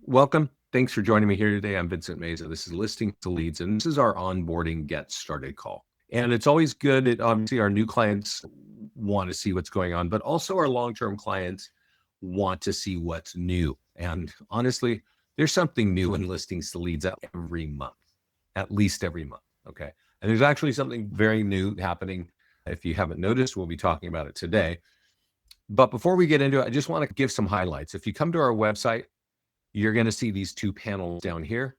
Welcome. Thanks for joining me here today. I'm Vincent Meza. This is Listing to Leads, and this is our onboarding get started call. And it's always good. Obviously, our new clients want to see what's going on, but also our long-term clients want to see what's new. And honestly, there's something new in Listings to Leads every month, at least every month. Okay. And there's actually something very new happening. If you haven't noticed, we'll be talking about it today. But before we get into it, I just want to give some highlights. If you come to our website, you're going to see these two panels down here.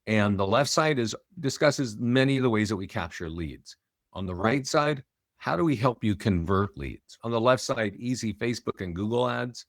And the left side discusses many of the ways that we capture leads. On the right side, how do we help you convert leads? On the left side, easy Facebook and Google ads.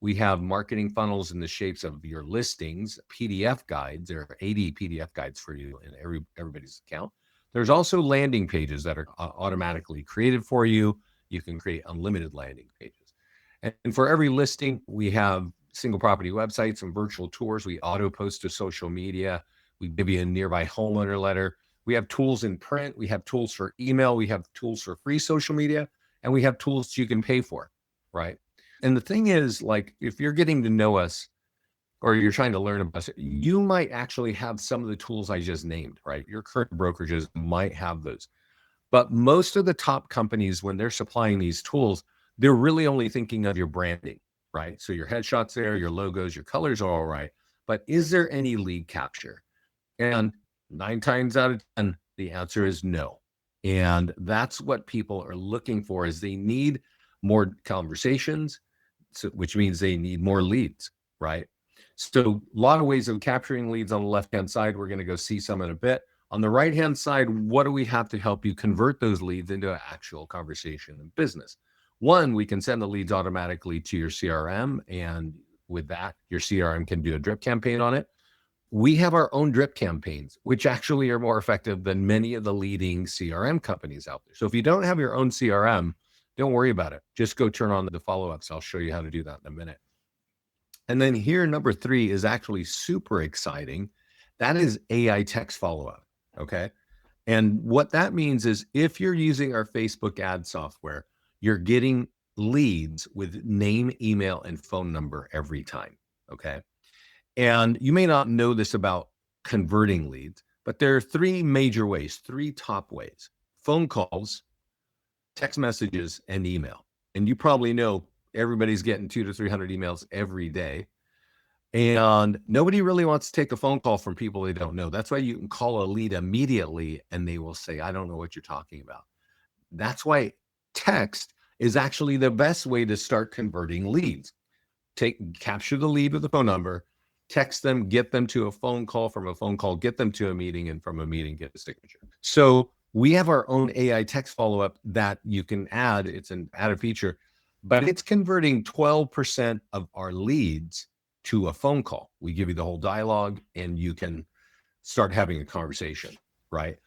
We have marketing funnels in the shapes of your listings, PDF guides. There are 80 PDF guides for you in everybody's account. There's also landing pages that are automatically created for you. You can create unlimited landing pages. And for every listing, we have single property websites and virtual tours. We auto post to social media. We give you a nearby homeowner letter. We have tools in print. We have tools for email. We have tools for free social media, and we have tools you can pay for, right? And the thing is, like, if you're getting to know us or you're trying to learn about us, you might actually have some of the tools I just named, right? Your current brokerages might have those. But most of the top companies, when they're supplying these tools, they're really only thinking of your branding, right? So your headshots there, your logos, your colors are all right. But is there any lead capture? And 9 times out of 10, the answer is no. And that's what people are looking for, is they need more conversations, which means they need more leads, right? So a lot of ways of capturing leads on the left-hand side. We're going to go see some in a bit. On the right-hand side, what do we have to help you convert those leads into an actual conversation and business? One, we can send the leads automatically to your CRM, and with that, your CRM can do a drip campaign on it. We have our own drip campaigns, which actually are more effective than many of the leading CRM companies out there. So if you don't have your own CRM, don't worry about it. Just go turn on the follow-ups. I'll show you how to do that in a minute. And then here, number 3 is actually super exciting. That is AI text follow-up, okay? And what that means is if you're using our Facebook ad software, you're getting leads with name, email, and phone number every time, okay? And you may not know this about converting leads, but there are 3 major ways, 3 top ways: phone calls, text messages, and email. And you probably know everybody's getting 200 to 300 emails every day. And nobody really wants to take a phone call from people they don't know. That's why you can call a lead immediately and they will say, I don't know what you're talking about. That's why text is actually the best way to start converting leads. Capture the lead with the phone number, text them, get them to a phone call, from a phone call, get them to a meeting, and from a meeting, get a signature. So we have our own AI text follow-up that you can add. It's an added feature, but it's converting 12% of our leads to a phone call. We give you the whole dialogue and you can start having a conversation, right?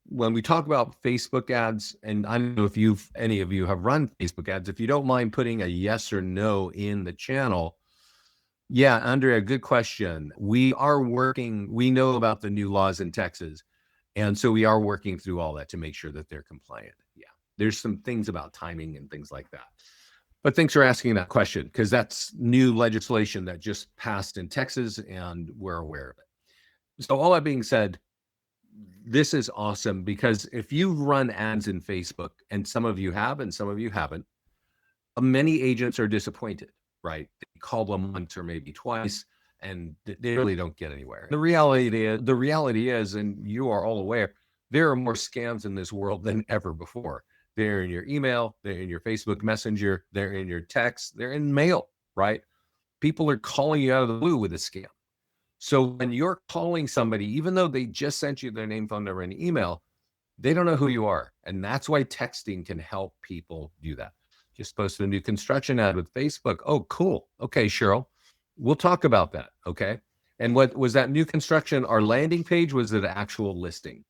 When we talk about Facebook ads, and I don't know if any of you have run Facebook ads, if you don't mind putting a yes or no in the channel. Yeah, Andrea, good question. We know about the new laws in Texas. And so we are working through all that to make sure that they're compliant. Yeah, there's some things about timing and things like that. But thanks for asking that question, because that's new legislation that just passed in Texas and we're aware of it. So all that being said, this is awesome, because if you run ads in Facebook, and some of you have and some of you haven't, many agents are disappointed, right? They call them once or maybe twice and they really don't get anywhere. The reality is, and you are all aware, there are more scams in this world than ever before. They're in your email, they're in your Facebook Messenger, they're in your text, they're in mail, right? People are calling you out of the blue with a scam. So when you're calling somebody, even though they just sent you their name, phone number, and email, they don't know who you are. And that's why texting can help people do that. Just posted a new construction ad with Facebook. Oh, cool. Okay, Cheryl, we'll talk about that. Okay. And what was that new construction? Our landing page? Was it an actual listing?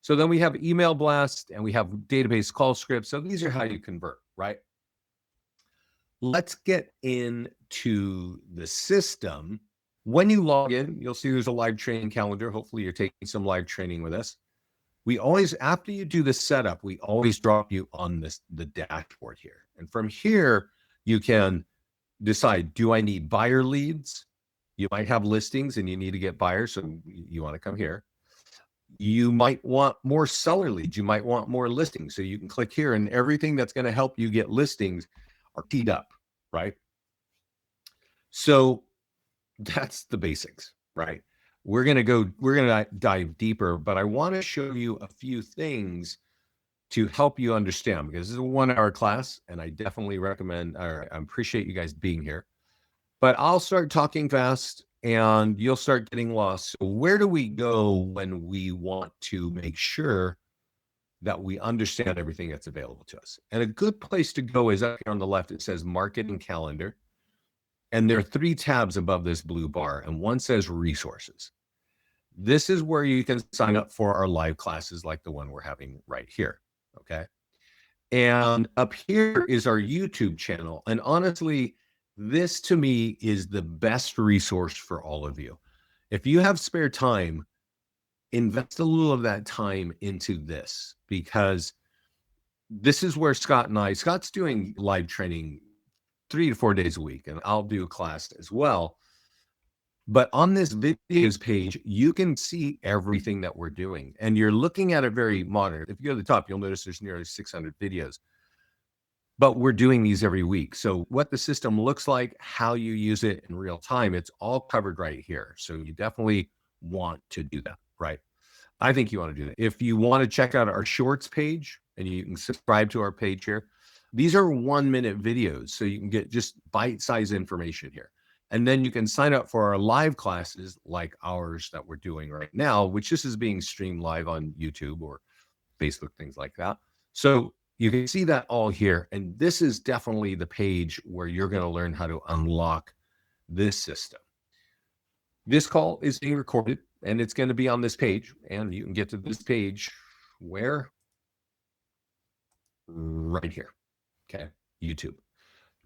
So then we have email blast and we have database call scripts. So these are how you convert, right? Let's get into the system. When you log in, you'll see there's a live training calendar. Hopefully you're taking some live training with us. we always, after you do the setup, we always drop you on the dashboard here. And from here, you can decide, do I need buyer leads? You might have listings and you need to get buyers, so you want to come here. You might want more seller leads. You might want more listings. So you can click here, and everything that's going to help you get listings are teed up, right? So that's the basics, right? We're going to dive deeper, but I want to show you a few things to help you understand, because this is a 1-hour class and I definitely recommend, or I appreciate you guys being here, but I'll start talking fast and you'll start getting lost. So where do we go when we want to make sure that we understand everything that's available to us? And a good place to go is up here on the left. It says Marketing Calendar. And there are 3 tabs above this blue bar, and one says Resources. This is where you can sign up for our live classes like the one we're having right here, okay? And up here is our YouTube channel. And honestly, this to me is the best resource for all of you. If you have spare time, invest a little of that time into this, because this is where Scott's doing live training 3 to 4 days a week, and I'll do a class as well. But on this videos page, you can see everything that we're doing, and you're looking at it very modern. If you go to the top, you'll notice there's nearly 600 videos, but we're doing these every week. So what the system looks like, how you use it in real time, it's all covered right here. So you definitely want to do that, right? I think you want to do that. If you want to check out our shorts page, and you can subscribe to our page here, these are 1-minute videos, so you can get just bite-sized information here. And then you can sign up for our live classes like ours that we're doing right now, which this is being streamed live on YouTube or Facebook, things like that. So you can see that all here. And this is definitely the page where you're going to learn how to unlock this system. This call is being recorded, and it's going to be on this page. And you can get to this page where? Right here. Okay, YouTube.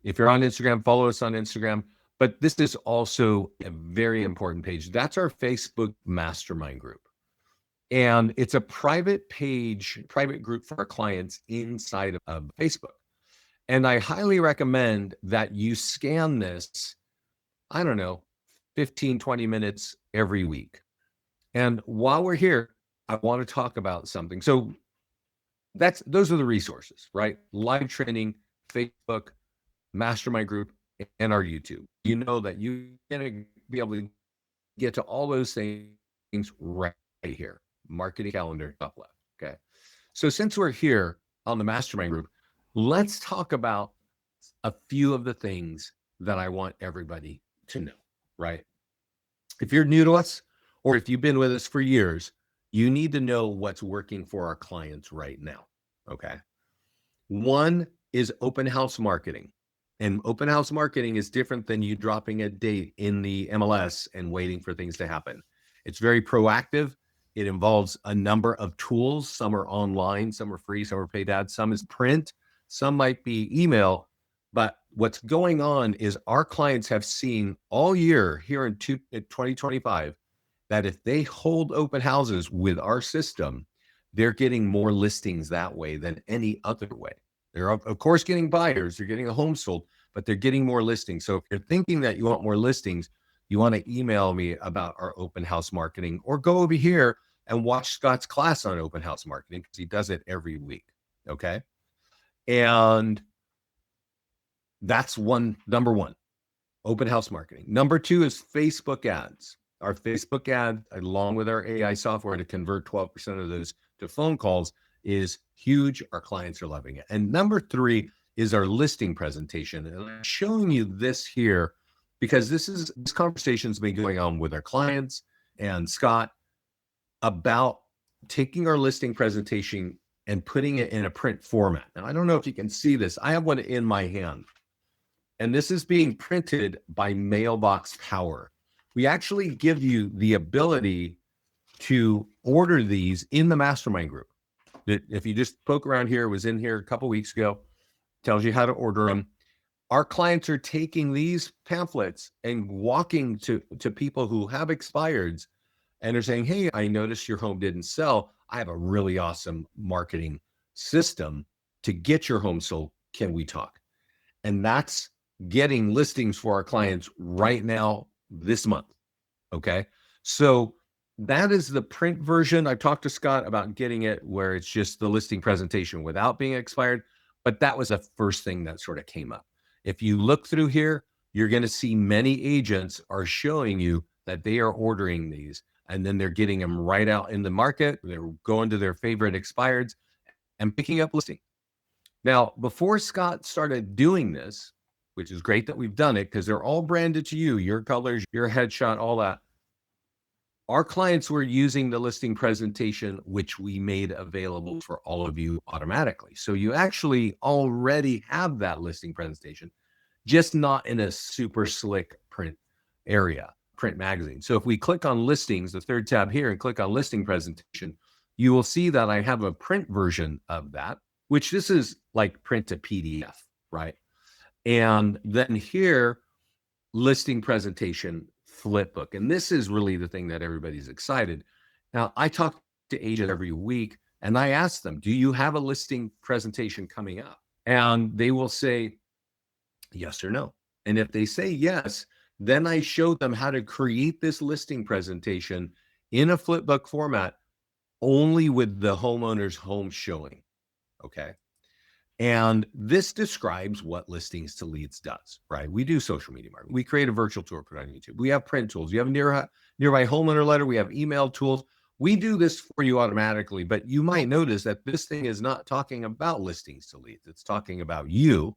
If you're on Instagram, follow us on Instagram. But this is also a very important page. That's our Facebook Mastermind group. And it's a private page, private group for our clients inside of Facebook. And I highly recommend that you scan this, I don't know, 15, 20 minutes every week. And while we're here, I want to talk about something. So those are the resources, right? Live training, Facebook, Mastermind group, and our YouTube. You know that you're going to be able to get to all those things right here. Marketing Calendar, top left. Okay. So since we're here on the Mastermind group, let's talk about a few of the things that I want everybody to know, right? If you're new to us, or if you've been with us for years, you need to know what's working for our clients right now. Okay. One is open house marketing. And open house marketing is different than you dropping a date in the MLS and waiting for things to happen. It's very proactive. It involves a number of tools. Some are online, some are free, some are paid ads, some is print, some might be email. But what's going on is our clients have seen all year here in 2025 that if they hold open houses with our system, they're getting more listings that way than any other way. They're, of course, getting buyers. They're getting a home sold, but they're getting more listings. So if you're thinking that you want more listings, you want to email me about our open house marketing, or go over here and watch Scott's class on open house marketing, because he does it every week. Okay. And that's number one, open house marketing. Number two is Facebook ads. Our Facebook ad, along with our AI software to convert 12% of those to phone calls, is huge. Our clients are loving it. And number three is our listing presentation. And I'm showing you this here because this conversation's been going on with our clients and Scott about taking our listing presentation and putting it in a print format. Now, I don't know if you can see this. I have one in my hand, and this is being printed by Mailbox Power. We actually give you the ability to order these in the Mastermind group. If you just poke around here, it was in here a couple weeks ago, tells you how to order them. Our clients are taking these pamphlets and walking to people who have expireds, and they're saying, hey, I noticed your home didn't sell. I have a really awesome marketing system to get your home sold. Can we talk? And that's getting listings for our clients right now this month. Okay. So that is the print version. I talked to Scott about getting it where it's just the listing presentation without being expired. But that was the first thing that sort of came up. If you look through here, you're going to see many agents are showing you that they are ordering these and then they're getting them right out in the market. They're going to their favorite expireds and picking up listing. Now, before Scott started doing this, which is great that we've done it because they're all branded to you, your colors, your headshot, all that. Our clients were using the listing presentation, which we made available for all of you automatically. So you actually already have that listing presentation, just not in a super slick print area, print magazine. So if we click on listings, the third tab here, and click on listing presentation, you will see that I have a print version of that, which this is like print to PDF, right? And then here, listing presentation flip book. And this is really the thing that everybody's excited. Now, I talk to agents every week and I ask them, do you have a listing presentation coming up? And they will say yes or no. And if they say yes, then I show them how to create this listing presentation in a flip book format only with the homeowner's home showing. Okay. And this describes what Listings to Leads does, right? We do social media marketing. We create a virtual tour, put on YouTube. We have print tools. You have a nearby homeowner letter. We have email tools. We do this for you automatically, but you might notice that this thing is not talking about Listings to Leads. It's talking about you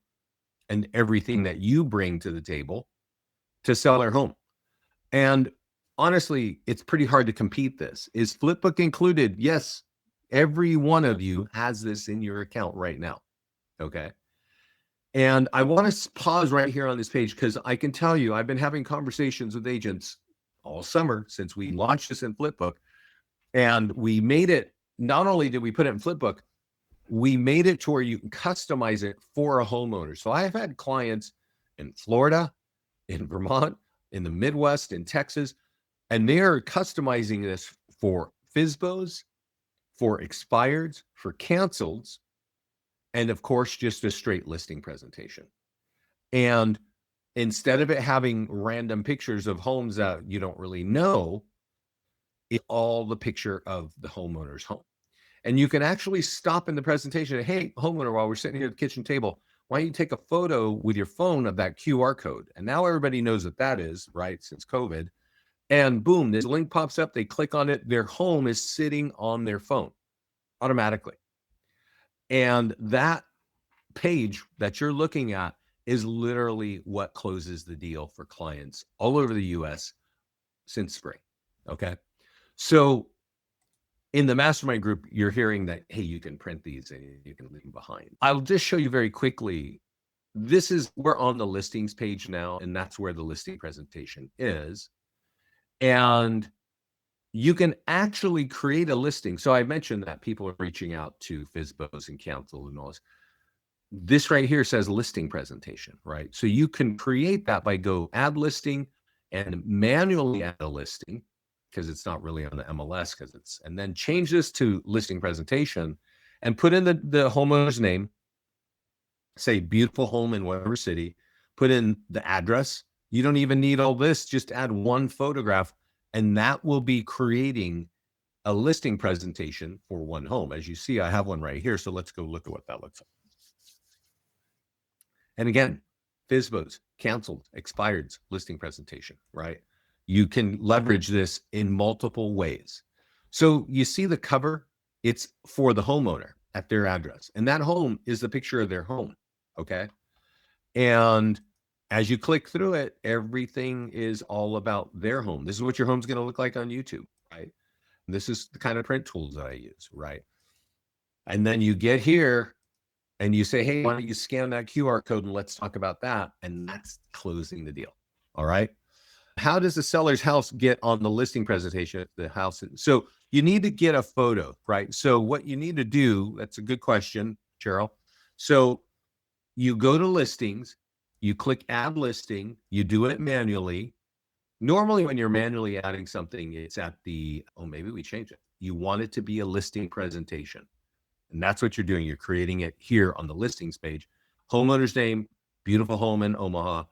and everything that you bring to the table to sell their home. And honestly, it's pretty hard to compete this. Is Flipbook included? Yes. Every one of you has this in your account right now. Okay. And I want to pause right here on this page because I can tell you, I've been having conversations with agents all summer since we launched this in Flipbook. And we made it, not only did we put it in Flipbook, we made it to where you can customize it for a homeowner. So I've had clients in Florida, in Vermont, in the Midwest, in Texas, and they're customizing this for FSBOs, for expireds, for canceleds, and of course, just a straight listing presentation. And instead of it having random pictures of homes that you don't really know, it's all the picture of the homeowner's home. And you can actually stop in the presentation and, hey, homeowner, while we're sitting here at the kitchen table, why don't you take a photo with your phone of that QR code? And now everybody knows what that is, right, since COVID. And boom, this link pops up. They click on it. Their home is sitting on their phone automatically. And that page that you're looking at is literally what closes the deal for clients all over the US since spring. Okay. So in the mastermind group, you're hearing that, hey, you can print these and you can leave them behind. I'll just show you very quickly. We're on the listings page now, and that's where the listing presentation is. And you can actually create a listing. So I mentioned that people are reaching out to FSBOs and council and all this. This right here says listing presentation, right? So you can create that by go add listing and manually add a listing because it's not really on the MLS and then change this to listing presentation and put in the homeowner's name, say beautiful home in whatever city, put in the address. You don't even need all this, just add one photograph and that will be creating a listing presentation for one home. As you see, I have one right here. So let's go look at what that looks like. And again, FSBOs, canceled, expireds, listing presentation, right? You can leverage this in multiple ways. So you see the cover, it's for the homeowner at their address. And that home is the picture of their home, okay? And as you click through it, everything is all about their home. This is what your home's going to look like on YouTube, right? This is the kind of print tools that I use, right? And then you get here, and you say, hey, why don't you scan that QR code and let's talk about that? And that's closing the deal. All right. How does the seller's house get on the listing presentation? The house. So you need to get a photo, right? So what you need to do, that's a good question, Cheryl. So you go to listings, you click add listing, you do it manually. Normally when you're manually adding something, it's at maybe we change it. You want it to be a listing presentation. And that's what you're doing. You're creating it here on the listings page. Homeowner's name, beautiful home in Omaha,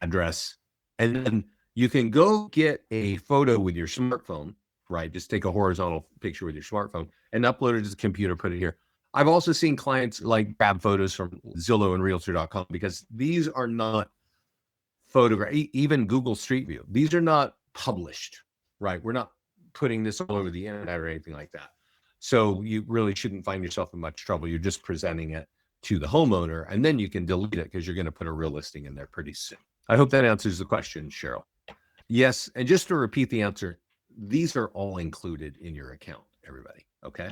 address. And then you can go get a photo with your smartphone, right? Just take a horizontal picture with your smartphone and upload it to the computer, put it here. I've also seen clients like grab photos from Zillow and Realtor.com because these are not photograph, even Google Street View. These are not published, right? We're not putting this all over the internet or anything like that. So you really shouldn't find yourself in much trouble. You're just presenting it to the homeowner, and then you can delete it because you're going to put a real listing in there pretty soon. I hope that answers the question, Cheryl. Yes, and just to repeat the answer, these are all included in your account, everybody, okay?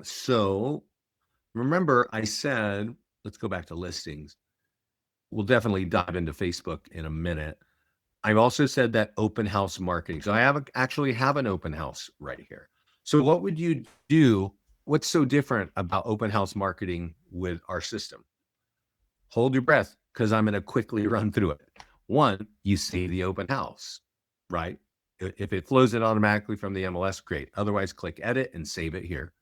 So remember I said, let's go back to listings. We'll definitely dive into Facebook in a minute. I've also said that open house marketing. So I actually have an open house right here. So what would you do? What's so different about open house marketing with our system? Hold your breath because I'm going to quickly run through it. One, you see the open house, right? If it flows it automatically from the MLS, great. Otherwise, click edit and save it here.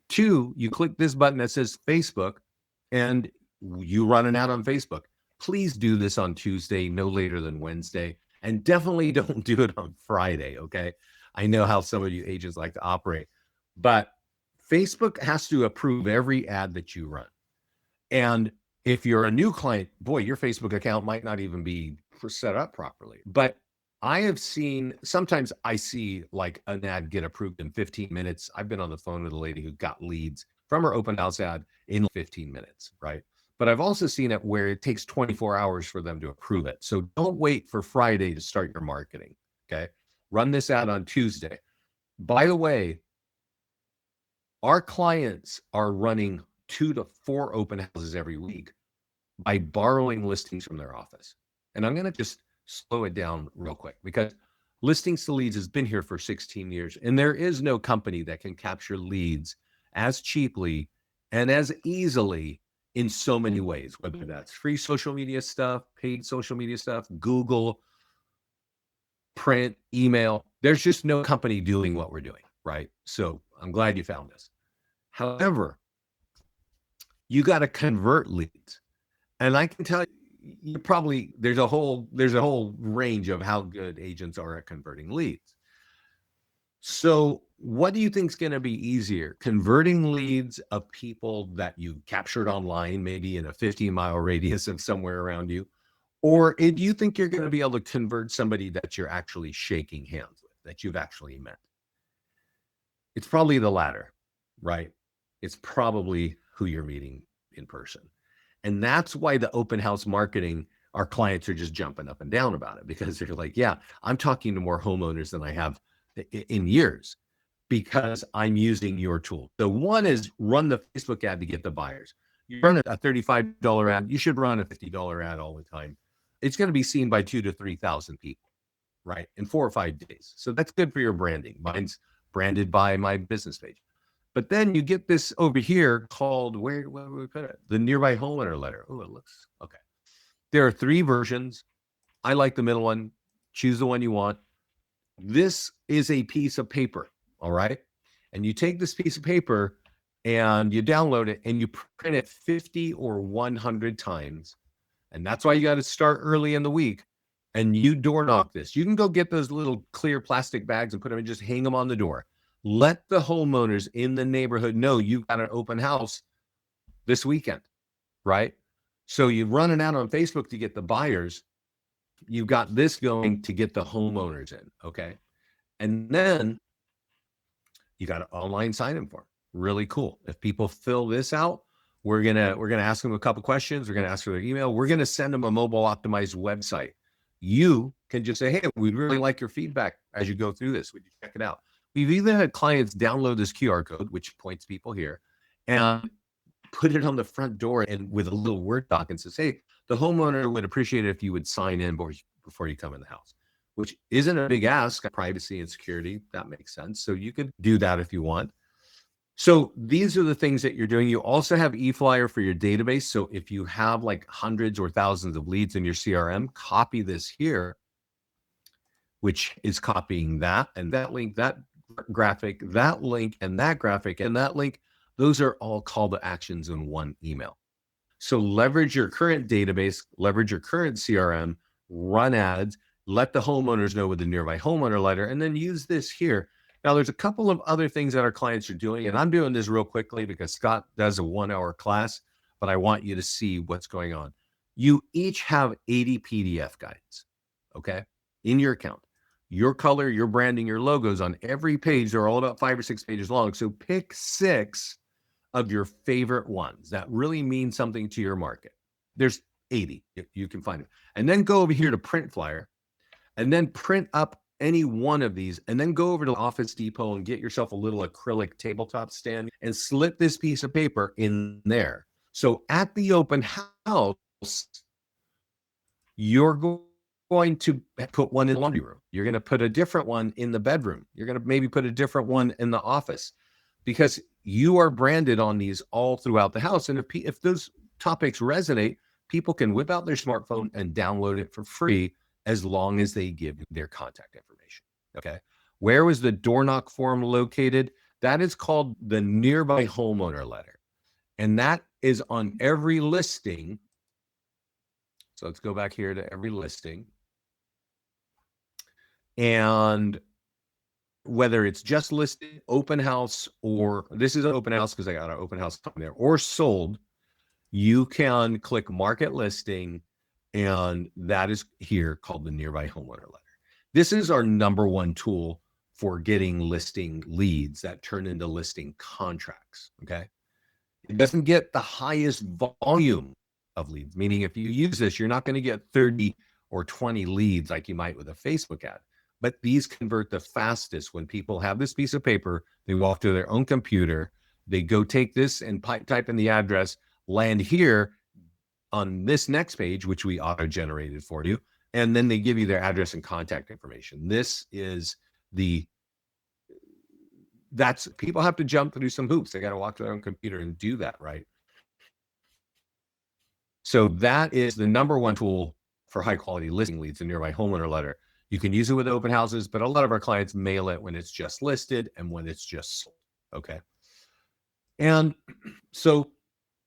Two, you click this button that says Facebook and you run an ad on Facebook. Please do this on Tuesday, no later than Wednesday, and definitely don't do it on Friday, okay? I know how some of you agents like to operate, but Facebook has to approve every ad that you run. And if you're a new client, boy, your Facebook account might not even be set up properly. But I have seen, sometimes I see like an ad get approved in 15 minutes. I've been on the phone with a lady who got leads from her open house ad in 15 minutes, right? But I've also seen it where it takes 24 hours for them to approve it. So don't wait for Friday to start your marketing, okay? Run this ad on Tuesday. By the way, our clients are running 2 to 4 open houses every week by borrowing listings from their office. And I'm going to just slow it down real quick because Listings to Leads has been here for 16 years, and there is no company that can capture leads as cheaply and as easily in so many ways, whether that's free social media stuff, paid social media stuff, Google, print, email. There's just no company doing what we're doing, right? So I'm glad you found us. However, you got to convert leads. And I can tell you probably there's a whole range of how good agents are at converting leads. So what do you think is going to be easier? Converting leads of people that you captured online, maybe in a 50-mile radius of somewhere around you? Or do you think you're going to be able to convert somebody that you're actually shaking hands with, that you've actually met? It's probably the latter, right? It's probably who you're meeting in person. And that's why the open house marketing, our clients are just jumping up and down about it because they're like, yeah, I'm talking to more homeowners than I have in years because I'm using your tool. So one is run the Facebook ad to get the buyers. You run a $35 ad, you should run a $50 ad all the time. It's going to be seen by 2,000 to 3,000 people, right? In 4 or 5 days. So that's good for your branding. Mine's branded by my business page. But then you get this over here called, where do we put it? The nearby homeowner letter. Oh, it looks, okay. There are 3 versions. I like the middle one. Choose the one you want. This is a piece of paper, all right? And you take this piece of paper and you download it and you print it 50 or 100 times. And that's why you got to start early in the week. And you door knock this. You can go get those little clear plastic bags and put them and just hang them on the door. Let the homeowners in the neighborhood know you've got an open house this weekend, right? So you run it out on Facebook to get the buyers. You've got this going to get the homeowners in, okay? And then you got an online sign-in form. Really cool. If people fill this out, we're gonna ask them a couple questions. We're gonna ask for their email. We're gonna send them a mobile optimized website. You can just say, hey, we'd really like your feedback as you go through this. Would you check it out? We've even had clients download this QR code, which points people here, and put it on the front door and with a little Word doc and says, hey, the homeowner would appreciate it if you would sign in before you come in the house, which isn't a big ask. Privacy and security, that makes sense. So you could do that if you want. So these are the things that you're doing. You also have eFlyer for your database. So if you have like hundreds or thousands of leads in your CRM, copy this here, which is copying that. And that link, that graphic, that link, and that graphic, and that link, those are all call to actions in one email. So leverage your current database, leverage your current CRM, run ads, let the homeowners know with the nearby homeowner letter, and then use this here. Now, there's a couple of other things that our clients are doing, and I'm doing this real quickly because Scott does a 1-hour class, but I want you to see what's going on. You each have 80 PDF guides, okay, in your account. Your color, your branding, your logos on every page, they're all about 5 or 6 pages long. So pick 6 of your favorite ones that really mean something to your market. There's 80, you can find it. And then go over here to print flyer and then print up any one of these and then go over to Office Depot and get yourself a little acrylic tabletop stand and slip this piece of paper in there. So at the open house, you're going to put one in the laundry room. You're going to put a different one in the bedroom. You're going to maybe put a different one in the office because you are branded on these all throughout the house. And if those topics resonate, people can whip out their smartphone and download it for free as long as they give their contact information. Okay. Where was the door knock form located? That is called the nearby homeowner letter. And that is on every listing. So let's go back here to every listing. And whether it's just listed, open house, or this is an open house because I got an open house on there, or sold, you can click market listing, and that is here called the nearby homeowner letter. This is our number one tool for getting listing leads that turn into listing contracts, okay? It doesn't get the highest volume of leads, meaning if you use this, you're not going to get 30 or 20 leads like you might with a Facebook ad. But these convert the fastest when people have this piece of paper, they walk to their own computer, they go take this and type in the address, land here on this next page, which we auto-generated for you, and then they give you their address and contact information. This is that's people have to jump through some hoops. They got to walk to their own computer and do that, right? So that is the number one tool for high quality listing leads, the nearby homeowner letter. You can use it with open houses, but a lot of our clients mail it when it's just listed and when it's just sold. Okay. And so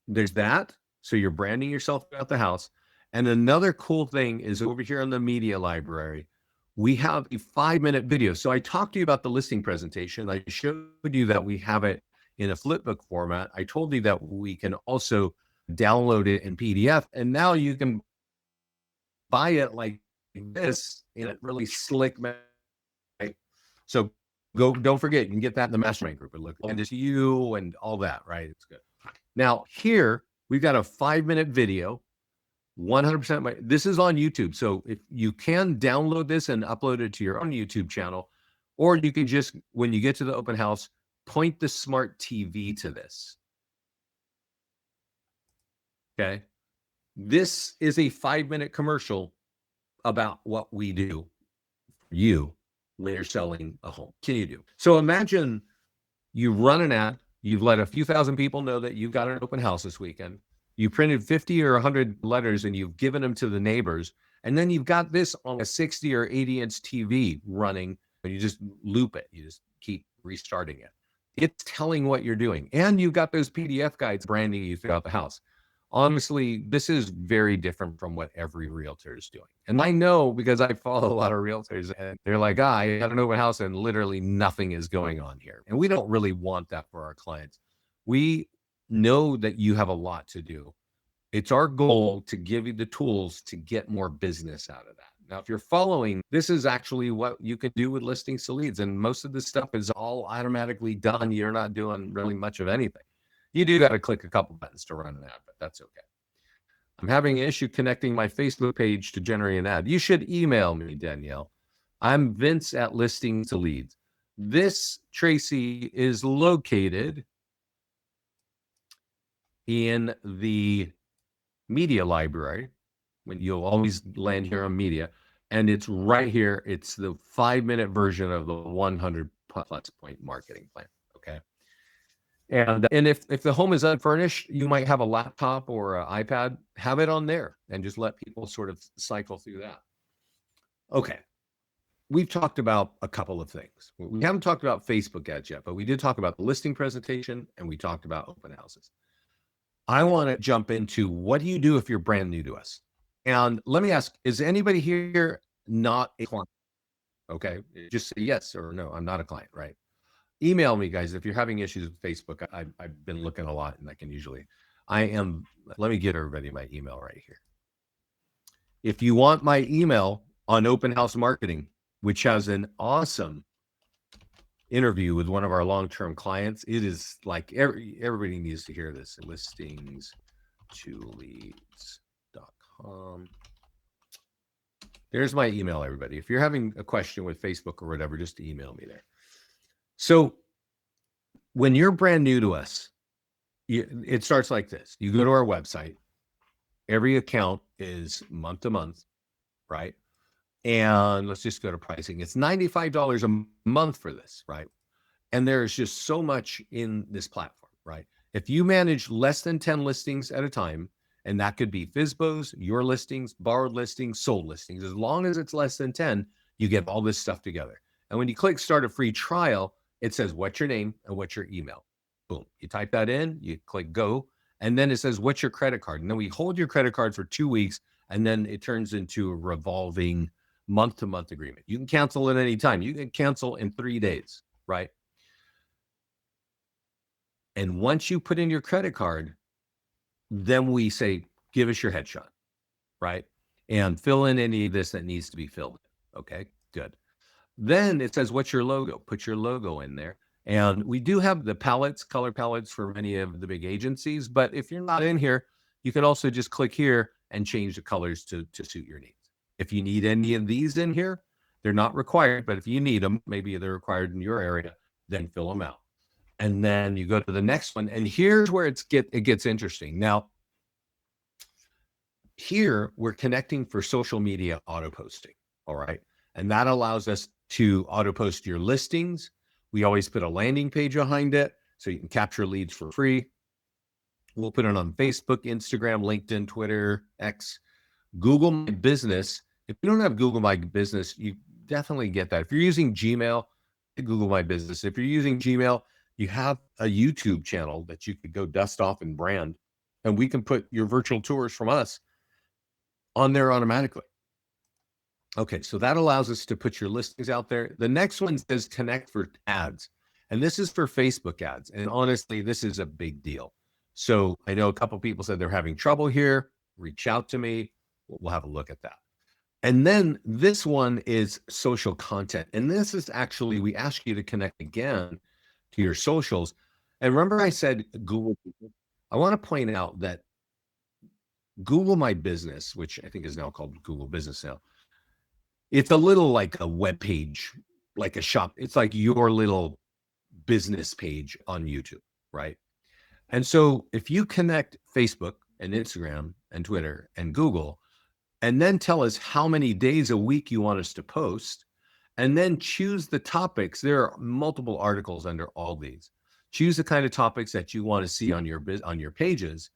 there's that. So you're branding yourself throughout the house. And another cool thing is over here in the media library, we have a 5-minute video. So I talked to you about the listing presentation. I showed you that we have it in a flipbook format. I told you that we can also download it in PDF. And now you can buy it like this in a really slick manner. Right? So don't forget, you can get that in the Mastermind group. And it's you and all that, right? It's good. Now here, we've got a 5-minute video, 100%. This is on YouTube. So if you can download this and upload it to your own YouTube channel, or you can just, when you get to the open house, point the smart TV to this. Okay. This is a 5-minute commercial about what we do for you when you're selling a home. Can you do? So imagine you run an ad, you've let a few thousand people know that you've got an open house this weekend. You printed 50 or 100 letters and you've given them to the neighbors. And then you've got this on a 60 or 80-inch TV running, and you just loop it. You just keep restarting it. It's telling what you're doing. And you've got those PDF guides branding you throughout the house. Honestly, this is very different from what every realtor is doing. And I know because I follow a lot of realtors and they're like, I got an open house and literally nothing is going on here. And we don't really want that for our clients. We know that you have a lot to do. It's our goal to give you the tools to get more business out of that. Now, if you're following, this is actually what you can do with listings to leads. And most of this stuff is all automatically done. You're not doing really much of anything. You do got to click a couple buttons to run an ad, but that's okay. I'm having an issue connecting my Facebook page to generate an ad. You should email me, Danielle. I'm Vince at Listings to Leads. This, Tracy, is located in the media library. When you'll always land here on media, and it's right here. It's the 5-minute version of the 100 plus point marketing plan. Okay. And if the home is unfurnished, you might have a laptop or an iPad, have it on there and just let people sort of cycle through that. Okay. we've talked about a couple of things. We haven't talked about Facebook ads yet, but we did talk about the listing presentation and we talked about open houses. I want to jump into what do you do if you're brand new to us? And let me ask, is anybody here not a client? Okay. Just say yes or no, I'm not a client, right? Email me, guys, if you're having issues with Facebook. I've been looking a lot and I can usually, let me get everybody my email right here. If you want my email on open house marketing, which has an awesome interview with one of our long-term clients, it is like everybody needs to hear this. Listings to leads.com. There's my email, everybody. If you're having a question with Facebook or whatever, just email me there. So when you're brand new to us, it starts like this. You go to our website. Every account is month to month, right? And let's just go to pricing. It's $95 a month for this, right? And there's just so much in this platform, right? If you manage less than 10 listings at a time, and that could be FSBOs, your listings, borrowed listings, sold listings, as long as it's less than 10, you get all this stuff together. And when you click start a free trial, it says, what's your name and what's your email? Boom. You type that in, you click go, and then it says, what's your credit card? And then we hold your credit card for 2 weeks, and then it turns into a revolving month-to-month agreement. You can cancel at any time. You can cancel in 3 days, right? And once you put in your credit card, then we say, give us your headshot, right? And fill in any of this that needs to be filled in. Okay, good. Then it says, what's your logo? Put your logo in there. And we do have the palettes, color palettes for many of the big agencies. But if you're not in here, you can also just click here and change the colors to suit your needs. If you need any of these in here, they're not required, but if you need them, maybe they're required in your area, then fill them out. And then you go to the next one. And here's where it gets interesting. Now, here we're connecting for social media auto posting. All right. And that allows us to auto post your listings. We always put a landing page behind it so you can capture leads for free. We'll put it on Facebook, Instagram, LinkedIn, Twitter, X, Google My Business. If you don't have Google My Business, you definitely get that. If you're using Gmail, Google My Business. If you're using Gmail, you have a YouTube channel that you could go dust off and brand, and we can put your virtual tours from us on there automatically. Okay, so that allows us to put your listings out there. The next one says connect for ads, and this is for Facebook ads. And honestly, this is a big deal. So I know a couple of people said they're having trouble here. Reach out to me. We'll have a look at that. And then this one is social content. And this is actually, we ask you to connect again to your socials. And remember I said Google. I want to point out that Google My Business, which I think is now called Google Business now, it's a little like a web page, like a shop. It's like your little business page on YouTube, right? And so if you connect Facebook and Instagram and Twitter and Google, and then tell us how many days a week you want us to post, and then choose the topics. There are multiple articles under all these. Choose the kind of topics that you want to see on your pages,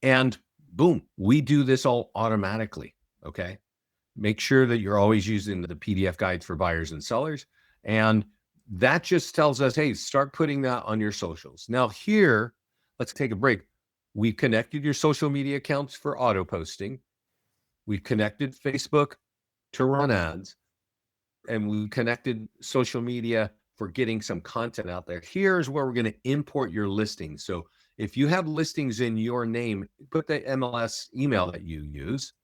and boom, we do this all automatically. Okay. Make sure that you're always using the PDF guides for buyers and sellers. And that just tells us, hey, start putting that on your socials. Now here, let's take a break. We've connected your social media accounts for auto posting. We've connected Facebook to run ads, and we connected social media for getting some content out there. Here's where we're going to import your listings. So if you have listings in your name, put the MLS email that you use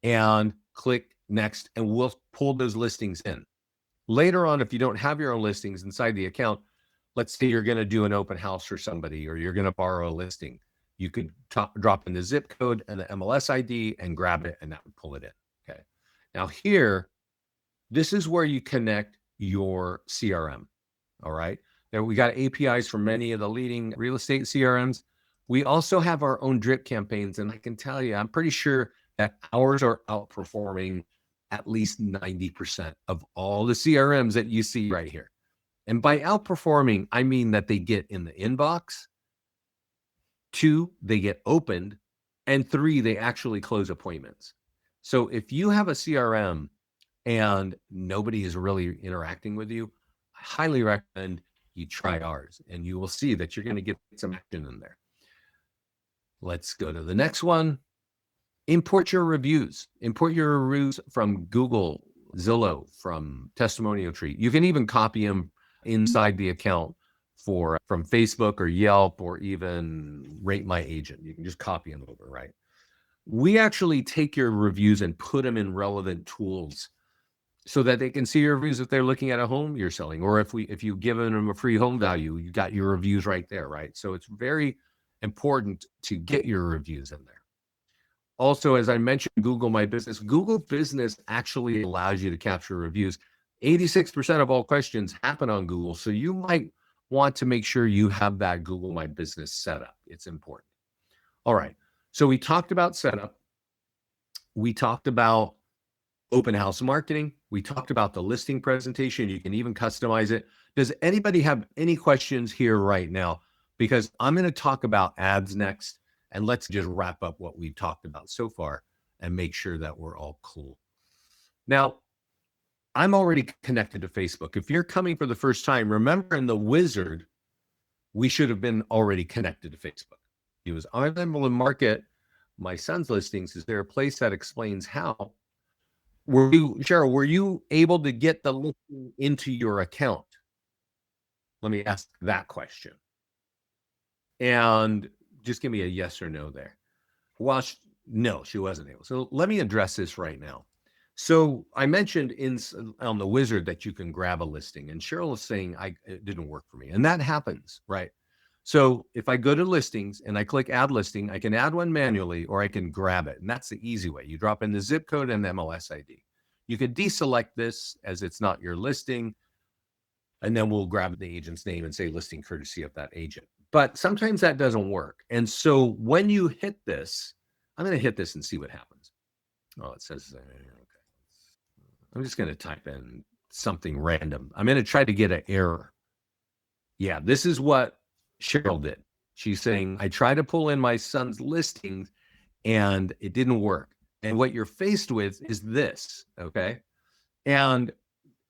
and click next, and we'll pull those listings in. Later on, if you don't have your own listings inside the account, let's say you're going to do an open house for somebody, or you're going to borrow a listing. You could drop in the zip code and the MLS ID and grab it, and that would pull it in. Okay. Now here, this is where you connect your CRM. All right. Now we got APIs from many of the leading real estate CRMs. We also have our own drip campaigns. And I can tell you, I'm pretty sure that ours are outperforming at least 90% of all the CRMs that you see right here. And by outperforming, I mean that they get in the inbox. 2, they get opened, and 3, they actually close appointments. So if you have a CRM and nobody is really interacting with you, I highly recommend you try ours, and you will see that you're going to get some action in there. Let's go to the next one. Import your reviews. Import your reviews from Google, Zillow, from Testimonial Tree. You can even copy them inside the account from Facebook or Yelp, or even Rate My Agent. You can just copy them over, right? We actually take your reviews and put them in relevant tools so that they can see your reviews if they're looking at a home you're selling, or if you've given them a free home value, you got your reviews right there, right? So it's very important to get your reviews in there. Also, as I mentioned, Google My Business. Google Business actually allows you to capture reviews. 86% of all questions happen on Google, so you might want to make sure you have that Google My Business set up. It's important. All right, so we talked about setup. We talked about open house marketing. We talked about the listing presentation. You can even customize it. Does anybody have any questions here right now? Because I'm going to talk about ads next, and let's just wrap up what we've talked about so far and make sure that we're all cool. Now, I'm already connected to Facebook. If you're coming for the first time, remember in the wizard, we should have been already connected to Facebook. It was, I'm able to market my son's listings. Is there a place that explains how? Cheryl, were you able to get the listing into your account? Let me ask that question. And just give me a yes or no there. Well, no, she wasn't able. So let me address this right now. So I mentioned on the wizard that you can grab a listing, and Cheryl is saying it didn't work for me. And that happens, right? So if I go to listings and I click add listing, I can add one manually, or I can grab it. And that's the easy way. You drop in the zip code and MLS ID. You could deselect this as it's not your listing, and then we'll grab the agent's name and say listing courtesy of that agent. But sometimes that doesn't work. And so when you hit this, I'm going to hit this and see what happens. Oh, it says, okay. I'm just going to type in something random. I'm going to try to get an error. Yeah, this is what Cheryl did. She's saying, I tried to pull in my son's listings and it didn't work. And what you're faced with is this, okay? And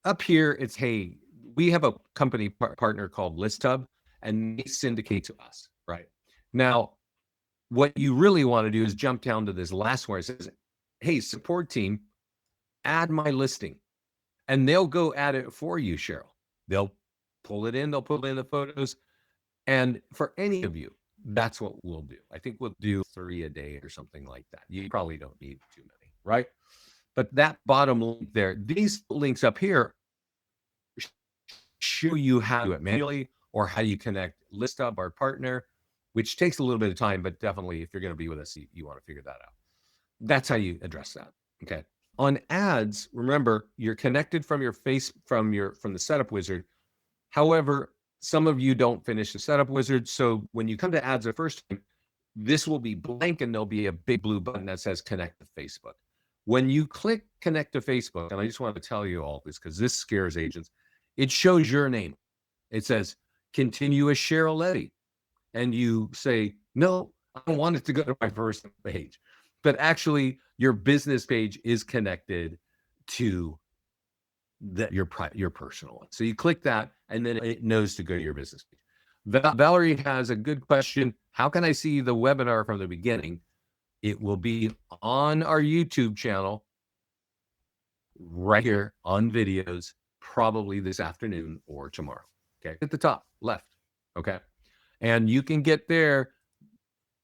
up here, it's, hey, we have a company partner called ListHub, and they syndicate to us, right? Now, what you really want to do is jump down to this last one. It says, hey, support team, add my listing. And they'll go add it for you, Cheryl. They'll pull it in, they'll put in the photos. And for any of you, that's what we'll do. I think we'll do 3 a day or something like that. You probably don't need too many, right? But that bottom link there, these links up here show you how to do it manually, or how you connect ListHub, our partner, which takes a little bit of time, but definitely if you're going to be with us, you want to figure that out. That's how you address that. Okay. On ads, remember, you're connected from your from the setup wizard. However, some of you don't finish the setup wizard. So when you come to ads the first time, this will be blank and there'll be a big blue button that says connect to Facebook. When you click connect to Facebook, and I just want to tell you all this because this scares agents, it shows your name. It says continue as Cheryl Letty. And you say, no, I don't want it to go to my first page. But actually, your business page is connected to your personal one. So you click that, and then it knows to go to your business page. Valerie has a good question. How can I see the webinar from the beginning? It will be on our YouTube channel right here on videos, probably this afternoon or tomorrow. Okay, at the top left. Okay, and you can get there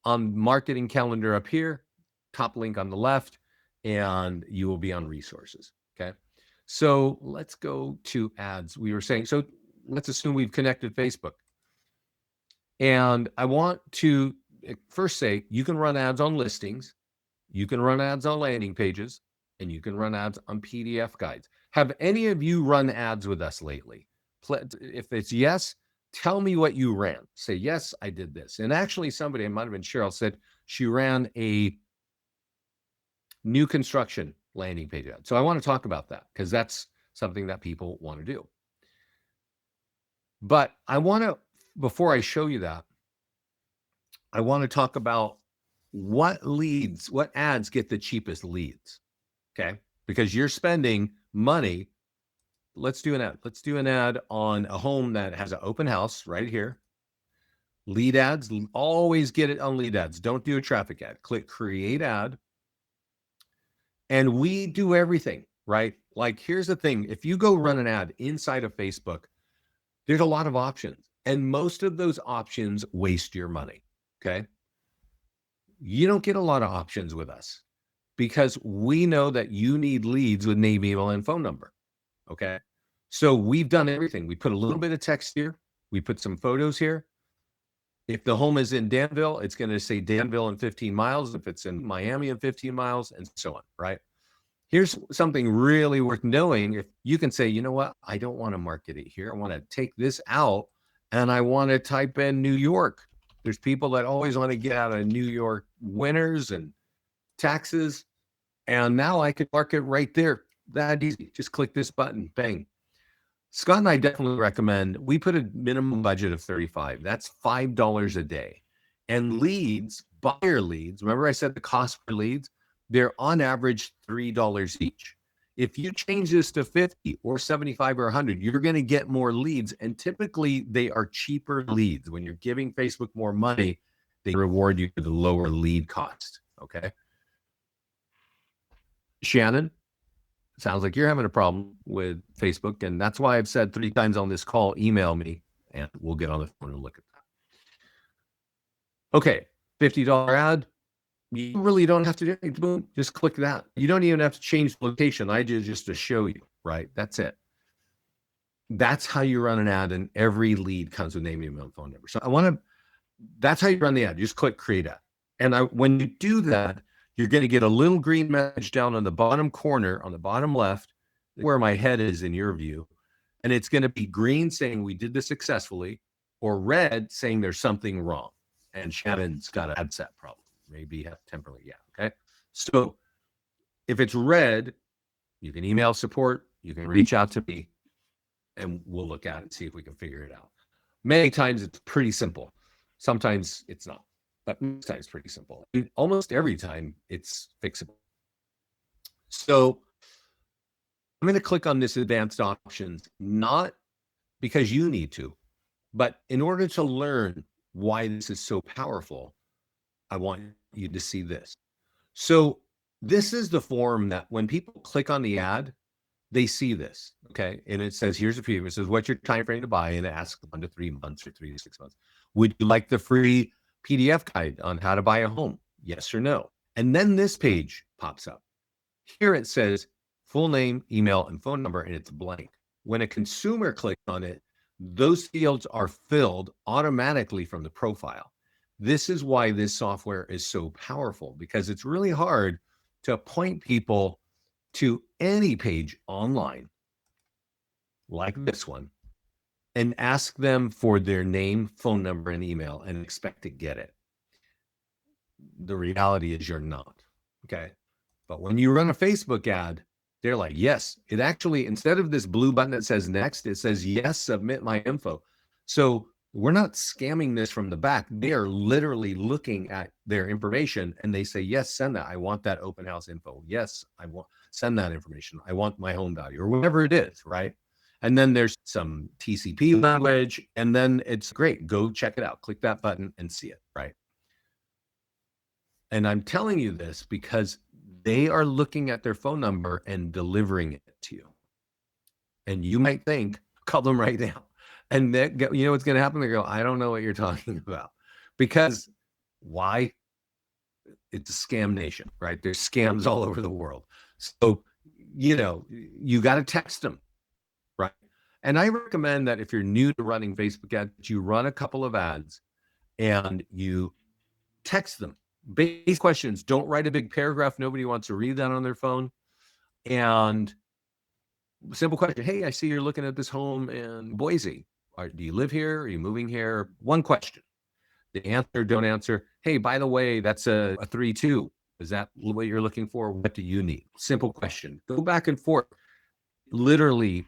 on marketing calendar up here, top link on the left, and you will be on resources. Okay, so let's go to ads. We were saying, so let's assume we've connected Facebook. And I want to first say, you can run ads on listings, you can run ads on landing pages, and you can run ads on PDF guides. Have any of you run ads with us lately? If it's yes, tell me what you ran. Say, yes, I did this. And actually somebody, it might have been Cheryl, said she ran a new construction landing page ad. So I want to talk about that because that's something that people want to do. But I want to, before I show you that, I want to talk about what ads get the cheapest leads. Okay. Because you're spending money, let's do an ad. Let's do an ad on a home that has an open house right here. Lead ads, always get it on lead ads. Don't do a traffic ad. Click create ad. And we do everything, right? Like, here's the thing. If you go run an ad inside of Facebook, there's a lot of options. And most of those options waste your money, okay? You don't get a lot of options with us because we know that you need leads with name, email, and phone number, okay? So we've done everything. We put a little bit of text here. We put some photos here. If the home is in Danville, it's going to say Danville in 15 miles. If it's in Miami in 15 miles, and so on, right? Here's something really worth knowing. If you can say, you know what, I don't want to market it here. I want to take this out and I want to type in New York. There's people that always want to get out of New York winters and taxes. And now I could market right there. That easy. Just click this button, bang. Scott and I definitely recommend, we put a minimum budget of $35. That's $5 a day. And leads, buyer leads, remember I said the cost per leads? They're on average $3 each. If you change this to 50 or 75 or 100, you're going to get more leads. And typically they are cheaper leads. When you're giving Facebook more money, they reward you for the lower lead cost. Okay. Shannon, sounds like you're having a problem with Facebook. And that's why I've said 3 times on this call, email me and we'll get on the phone and look at that. Okay. $50 ad. You really don't have to do anything. Boom, just click that. You don't even have to change the location. I did just to show you, right? That's it. That's how you run an ad, and every lead comes with name, email, and phone number. So that's how you run the ad. You just click create ad. And when you do that, you're going to get a little green message down on the bottom corner, on the bottom left, where my head is in your view. And it's going to be green saying we did this successfully, or red saying there's something wrong. And Shannon's got an ad set problem. Maybe have temporarily, yeah, okay? So if it's red, you can email support, you can reach out to me, and we'll look at it and see if we can figure it out. Many times it's pretty simple. Sometimes it's not, but most times it's pretty simple. And almost every time it's fixable. So I'm going to click on this advanced options, not because you need to, but in order to learn why this is so powerful, I want you to see this. So this is the form that when people click on the ad, they see this, okay? And it says, here's a preview. It says, what's your time frame to buy? And it asks 1 to 3 months or 3 to 6 months. Would you like the free PDF guide on how to buy a home? Yes or no? And then this page pops up. Here it says full name, email, and phone number, and it's blank. When a consumer clicks on it, those fields are filled automatically from the profile. This is why this software is so powerful, because it's really hard to point people to any page online like this one and ask them for their name, phone number, and email and expect to get it. The reality is you're not, okay? But when you run a Facebook ad, they're like, yes. It actually, instead of this blue button that says next, it says, yes, submit my info. So we're not scamming this from the back. They are literally looking at their information and they say, yes, send that. I want that open house info. Yes, I want, send that information. I want my home value or whatever it is, right? And then there's some TCP language, and then it's great. Go check it out. Click that button and see it, right? And I'm telling you this because they are looking at their phone number and delivering it to you. And you might think, call them right now. And then, you know what's going to happen? They go, I don't know what you're talking about. Because why? It's a scam nation, right? There's scams all over the world. So, you know, you got to text them, right? And I recommend that if you're new to running Facebook ads, you run a couple of ads and you text them. Basic questions. Don't write a big paragraph. Nobody wants to read that on their phone. And simple question. Hey, I see you're looking at this home in Boise. Do you live here? Are you moving here? One question. The answer, don't answer. Hey, by the way, that's a 3-2. Is that what you're looking for? What do you need? Simple question. Go back and forth. Literally,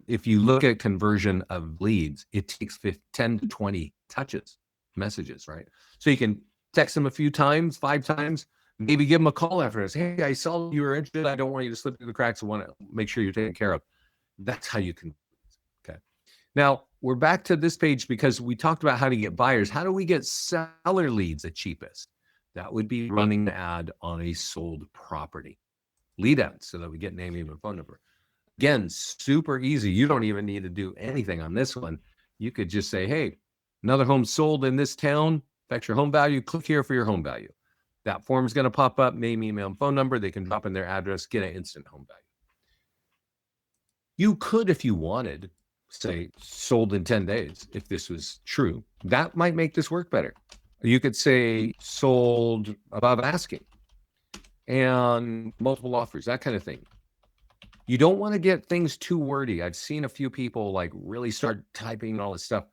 if you look at conversion of leads, it takes 10 to 20 touches, messages, right? So you can text them a few times, 5 times, Maybe give them a call after this. Hey, I saw you were interested. I don't want you to slip through the cracks. I want to make sure you're taken care of. That's how you can. Okay. Now we're back to this page because we talked about how to get buyers. How do we get seller leads the cheapest? That would be running an ad on a sold property. Lead ads, so that we get name, email, phone number. Again, super easy. You don't even need to do anything on this one. You could just say, hey, another home sold in this town, affects your home value. Click here for your home value. That form is going to pop up, name, email, and phone number. They can drop in their address, get an instant home value. You could, if you wanted, say sold in 10 days, if this was true. That might make this work better. You could say sold above asking and multiple offers, that kind of thing. You don't want to get things too wordy. I've seen a few people like really start typing all this stuff.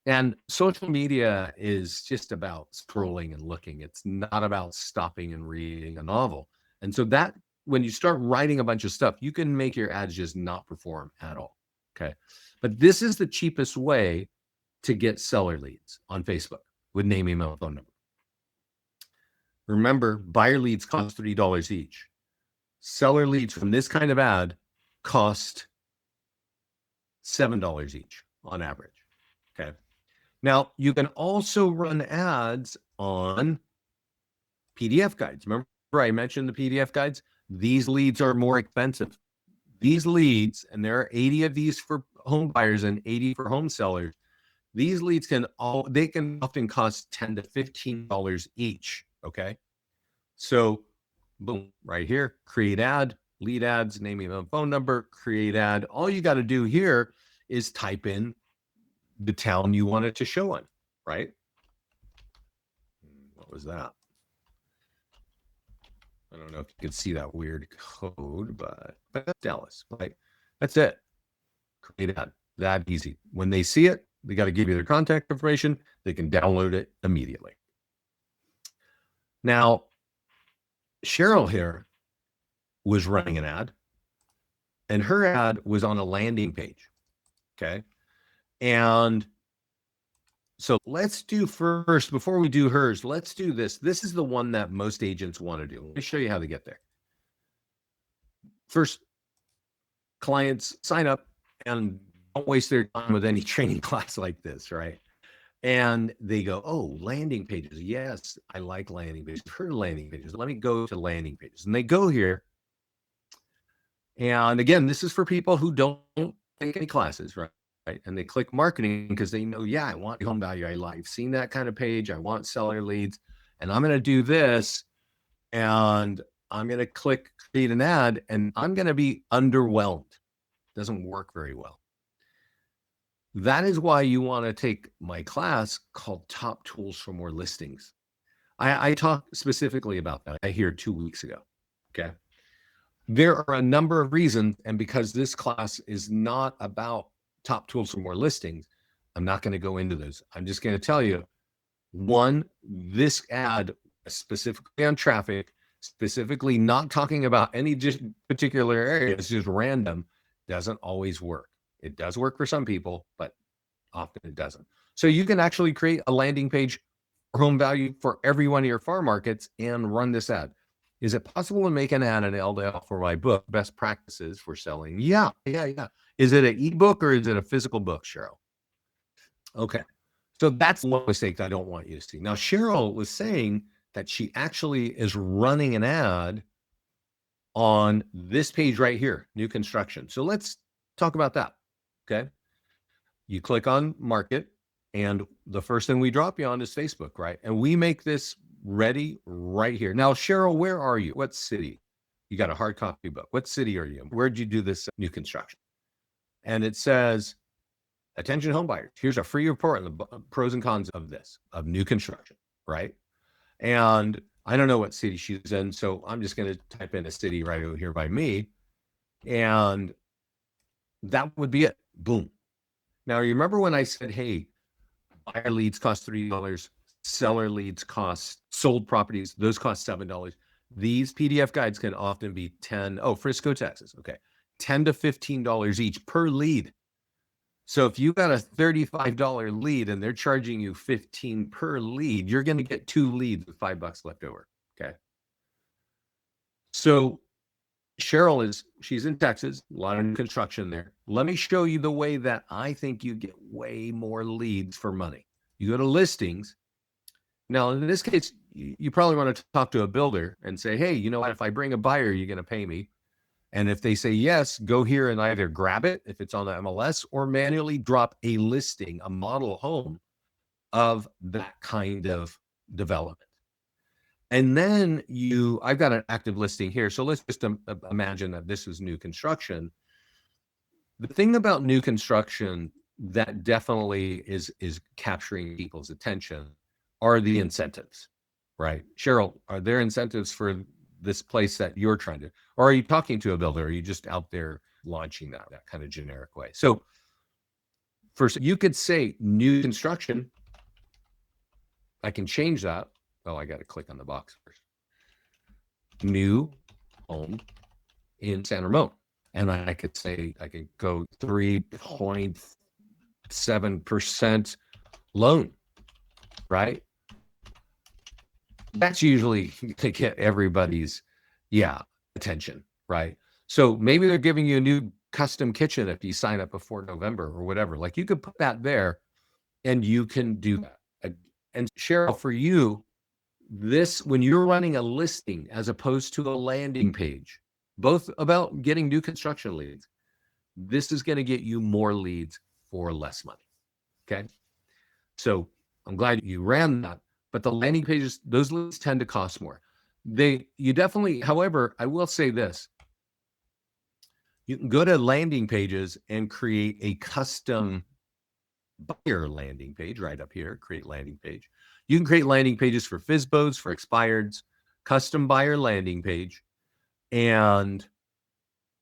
And social media is just about scrolling and looking. It's not about stopping and reading a novel. And so that when you start writing a bunch of stuff, you can make your ads just not perform at all. Okay. But this is the cheapest way to get seller leads on Facebook with name, email, phone number. Remember, buyer leads cost $3 each. Seller leads from this kind of ad cost $7 each on average. Okay. Now, you can also run ads on PDF guides. Remember I mentioned the PDF guides? These leads are more expensive. These leads, and there are 80 of these for home buyers and 80 for home sellers. These leads can often cost $10 to $15 each. Okay. So boom, right here, create ad, lead ads, name, email, phone number, create ad. All you got to do here is type in the town you want it to show on, right? What was that? I don't know if you can see that weird code, but that's Dallas, right? That's it. Create ad, that easy. When they see it, they got to give you their contact information. They can download it immediately. Now, Cheryl here was running an ad, and her ad was on a landing page. Okay. And so let's do first, before we do hers, let's do this. This is the one that most agents want to do. Let me show you how to get there. First, clients sign up and don't waste their time with any training class like this, right? And they go, oh, landing pages. Yes, I like landing pages. Her landing pages. Let me go to landing pages. And they go here. And again, this is for people who don't take any classes, right? And they click marketing because they know, yeah, I want home value. I've seen that kind of page. I want seller leads. And I'm going to do this. And I'm going to click create an ad. And I'm going to be underwhelmed. Doesn't work very well. That is why you want to take my class called Top Tools for More Listings. I talked specifically about that here 2 weeks ago. Okay. There are a number of reasons. And because this class is not about top tools for more listings, I'm not going to go into those. I'm just going to tell you, one, this ad specifically on traffic, specifically not talking about any just particular area, it's just random, doesn't always work. It does work for some people, but often it doesn't. So you can actually create a landing page for home value for every one of your farm markets and run this ad. Is it possible to make an ad in LDL for my book, Best Practices for Selling? Yeah. Is it an ebook or is it a physical book, Cheryl? Okay. So that's one mistake that I don't want you to see. Now, Cheryl was saying that she actually is running an ad on this page right here, new construction. So let's talk about that. Okay. You click on market, and the first thing we drop you on is Facebook, right? And we make this ready right here. Now, Cheryl, where are you? What city? You got a hard copy book. What city are you in? Where'd you do this new construction? And it says, attention home buyers, here's a free report on the pros and cons of this, of new construction, right? And I don't know what city she's in, so I'm just going to type in a city right over here by me, and that would be it. Boom. Now, you remember when I said, hey, buyer leads cost $3, seller leads cost, sold properties, those cost $7. These PDF guides can often be Frisco, Texas. Okay. $10 to $15 each per lead. So if you got a $35 lead and they're charging you $15 per lead, you're going to get 2 leads with $5 left over. Okay. So she's in Texas, a lot of new construction there. Let me show you the way that I think you get way more leads for money. You go to listings. Now, in this case, you probably want to talk to a builder and say, hey, you know what? If I bring a buyer, you're going to pay me. And if they say yes, go here and either grab it if it's on the MLS or manually drop a listing, a model home of that kind of development. And then I've got an active listing here. So let's just imagine that this is new construction. The thing about new construction that definitely is capturing people's attention are the incentives, right? Cheryl, are there incentives for this place that you're trying to, or are you talking to a builder? Or are you just out there launching that kind of generic way? So first, you could say new construction. I can change that. Oh, I got to click on the box first. New home in San Ramon. And I could say, I could go 3.7% loan, right? That's usually to get everybody's, attention, right? So maybe they're giving you a new custom kitchen if you sign up before November or whatever. Like you could put that there and you can do that. And Cheryl, for you, when you're running a listing as opposed to a landing page, both about getting new construction leads, this is going to get you more leads for less money. Okay. So I'm glad you ran that, but the landing pages, those leads tend to cost more. However, I will say this. You can go to landing pages and create a custom buyer landing page right up here, create landing page. You can create landing pages for FSBOs, for expireds, custom buyer landing page. And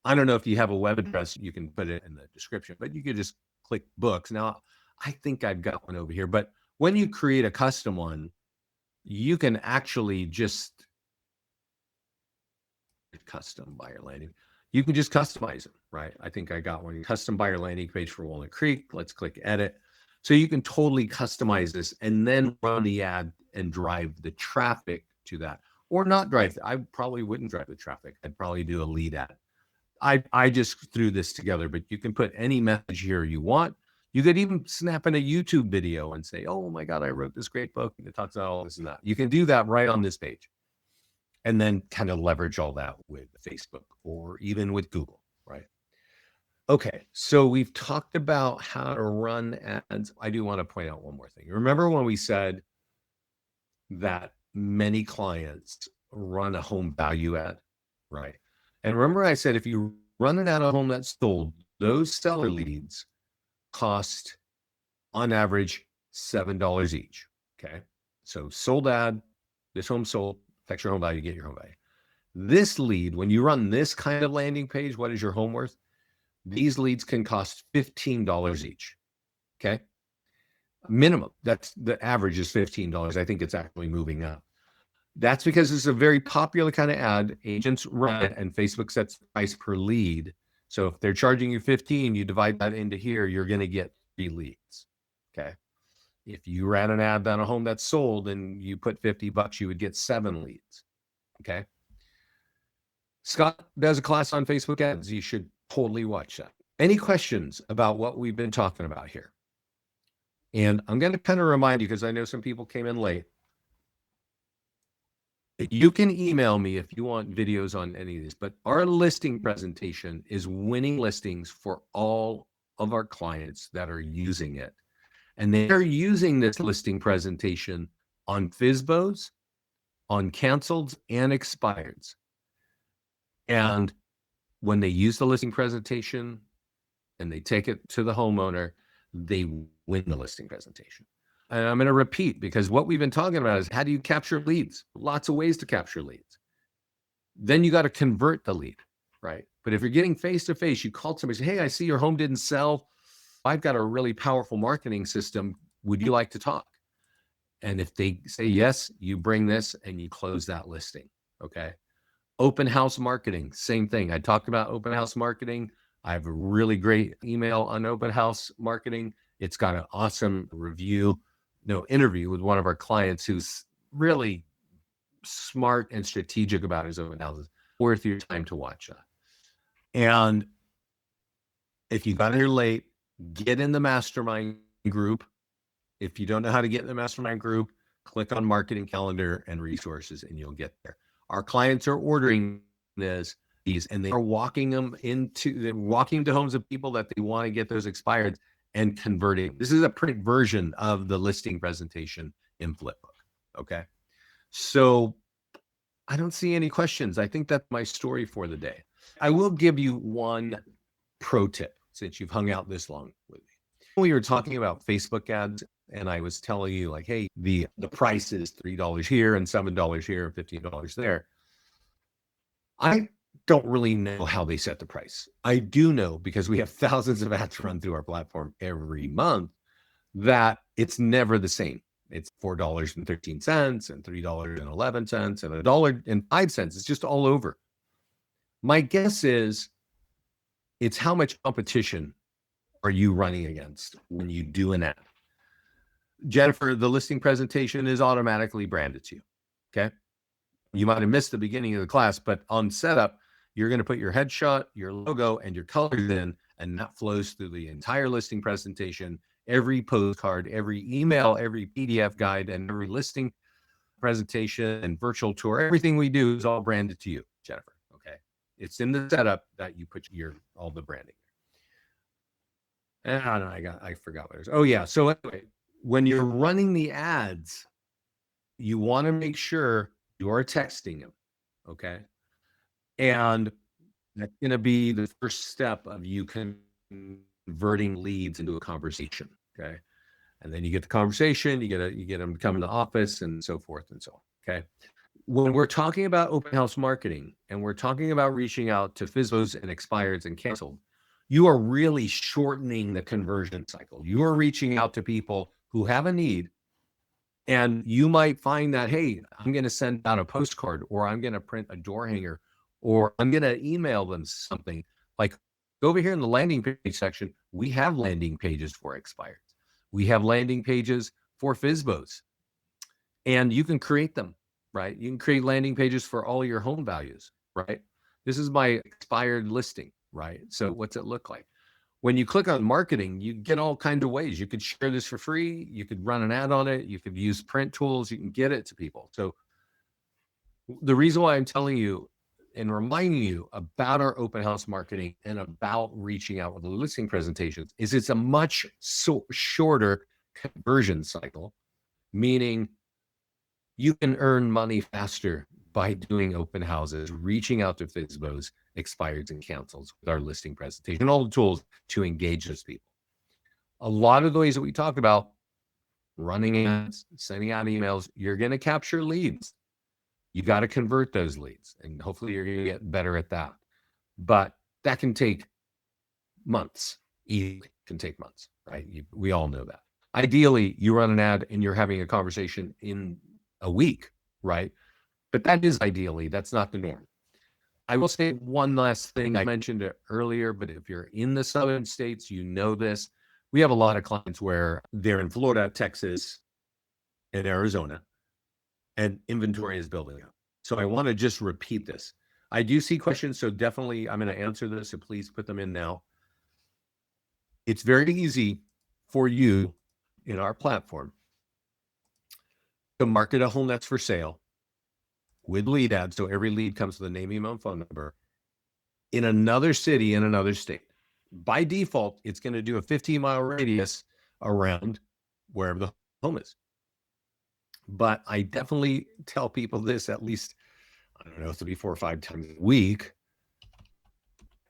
I don't know if you have a web address, you can put it in the description, but you could just click books. Now, I think I've got one over here, but when you create a custom one, you can actually just custom buyer landing. You can just customize it, right? I think I got one custom buyer landing page for Walnut Creek. Let's click edit. So you can totally customize this and then run the ad and drive the traffic to that, or not drive. I probably wouldn't drive the traffic. I'd probably do a lead ad. I just threw this together, but you can put any message here you want. You could even snap in a YouTube video and say, oh my God, I wrote this great book and it talks about all this and that. You can do that right on this page and then kind of leverage all that with Facebook or even with Google, right? Okay, so we've talked about how to run ads. I do want to point out one more thing. Remember when we said that many clients run a home value ad, right? And remember I said if you run an ad on a home that's sold, those seller leads cost on average $7 each, okay? So sold ad, this home sold, affects your home value, get your home value. This lead, when you run this kind of landing page, what is your home worth? These leads can cost $15 each, okay? Minimum, that's the average is $15. I think it's actually moving up. That's because it's a very popular kind of ad. Agents run it and Facebook sets the price per lead. So if they're charging you 15, you divide that into here, you're going to get 3 leads, okay? If you ran an ad on a home that's sold and you put $50, you would get 7 leads, okay? Scott does a class on Facebook ads. You should totally watch that. Any questions about what we've been talking about here? And I'm going to kind of remind you, because I know some people came in late. You can email me if you want videos on any of these, but our listing presentation is winning listings for all of our clients that are using it. And they're using this listing presentation on FSBOs, on canceled and expireds. And when they use the listing presentation and they take it to the homeowner, they win the listing presentation. And I'm going to repeat, because what we've been talking about is how do you capture leads? Lots of ways to capture leads. Then you got to convert the lead, right? But if you're getting face-to-face, you call somebody, say, hey, I see your home didn't sell. I've got a really powerful marketing system. Would you like to talk? And if they say yes, you bring this and you close that listing, okay? Open house marketing, same thing. I talked about open house marketing. I have a really great email on open house marketing. It's got an awesome interview with one of our clients who's really smart and strategic about his open houses. worth your time to watch that. And if you got here late, get in the mastermind group. If you don't know how to get in the mastermind group, click on marketing calendar and resources and you'll get there. Our clients are ordering these and they are walking to homes of people that they want to get those expired and converting. This is a print version of the listing presentation in Flipbook. Okay. So I don't see any questions. I think that's my story for the day. I will give you one pro tip since you've hung out this long with me. We were talking about Facebook ads and I was telling you like, hey, the price is $3 here and $7 here and $15 there. I don't really know how they set the price. I do know because we have thousands of ads run through our platform every month that it's never the same. It's $4.13 and $3.11 and $1.05. It's just all over. My guess is it's how much competition are you running against when you do an ad? Jennifer, the listing presentation is automatically branded to you. Okay. You might have missed the beginning of the class, but on setup, you're going to put your headshot, your logo, and your colors in, and that flows through the entire listing presentation, every postcard, every email, every PDF guide, and every listing presentation and virtual tour. Everything we do is all branded to you, Jennifer. Okay. It's in the setup that you put all the branding. And I forgot what it was. Oh yeah. So anyway, when you're running the ads, you want to make sure you're texting them. Okay. And that's going to be the first step of you converting leads into a conversation. Okay. And then you get the conversation, you get them to come in the office and so forth and so on. Okay. When we're talking about open house marketing and we're talking about reaching out to FSBOs and expireds and canceled, you are really shortening the conversion cycle. You are reaching out to people who have a need. And you might find that, hey, I'm going to send out a postcard or I'm going to print a door hanger or I'm going to email them something. Like over here in the landing page section, we have landing pages for expireds. We have landing pages for FSBOs. And you can create them, right? You can create landing pages for all your home values, right? This is my expired listing, right? So what's it look like? When you click on marketing, you get all kinds of ways. You could share this for free. You could run an ad on it. You could use print tools. You can get it to people. So the reason why I'm telling you and reminding you about our open house marketing and about reaching out with the listing presentations is it's a much shorter conversion cycle, meaning you can earn money faster by doing open houses, reaching out to FSBOs, expireds, and cancels with our listing presentation, all the tools to engage those people. A lot of the ways that we talked about, running ads, sending out emails, you're going to capture leads. You got to convert those leads, and hopefully you're going to get better at that. But that can take months. It can take months, right? We all know that. Ideally, you run an ad and you're having a conversation in a week, right? But that is ideally, that's not the norm. I will say one last thing. I mentioned it earlier, but if you're in the southern states, you know this. We have a lot of clients where they're in Florida, Texas, and Arizona, and inventory is building up. So I want to just repeat this. I do see questions, so definitely I'm going to answer this, so please put them in now. It's very easy for you in our platform to market a home that's for sale with lead ads. So every lead comes with a name, email, and phone number in another city, in another state. By default, it's going to do a 15-mile radius around wherever the home is. But I definitely tell people this at least, I don't know, 3, 4, 5 times a week.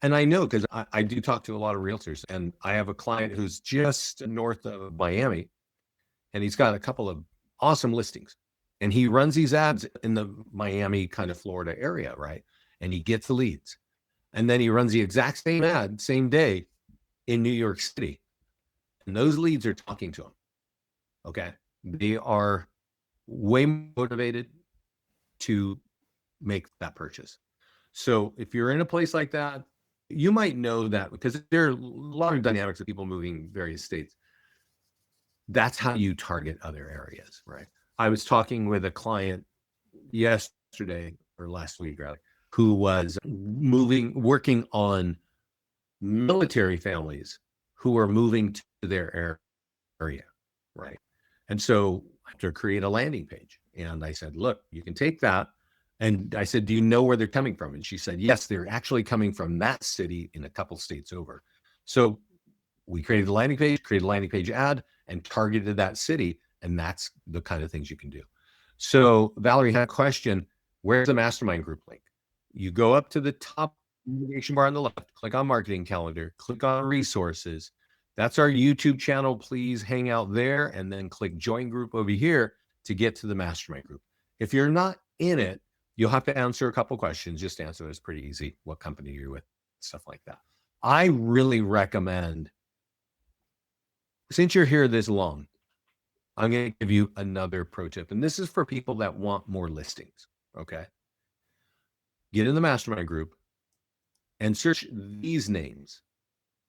And I know because I do talk to a lot of realtors, and I have a client who's just north of Miami, and he's got a couple of awesome listings. And he runs these ads in the Miami kind of Florida area, right? And he gets the leads. And then he runs the exact same ad, same day in New York City. And those leads are talking to him. Okay. They are way motivated to make that purchase. So if you're in a place like that, you might know that because there are a lot of dynamics of people moving various states. That's how you target other areas, right? I was talking with a client yesterday or last week, rather, who was working on military families who were moving to their area, right? And so I had to create a landing page. And I said, look, you can take that. And I said, do you know where they're coming from? And she said, yes, they're actually coming from that city in a couple states over. So we created a landing page, created a landing page ad, and targeted that city. And that's the kind of things you can do. So Valerie had a question, where's the mastermind group link? You go up to the top navigation bar on the left, click on marketing calendar, click on resources. That's our YouTube channel. Please hang out there and then click join group over here to get to the mastermind group. If you're not in it, you'll have to answer a couple questions. Just answer it. It's pretty easy. What company you're with, stuff like that. I really recommend, since you're here this long, I'm going to give you another pro tip. And this is for people that want more listings. Okay. Get in the mastermind group and search these names: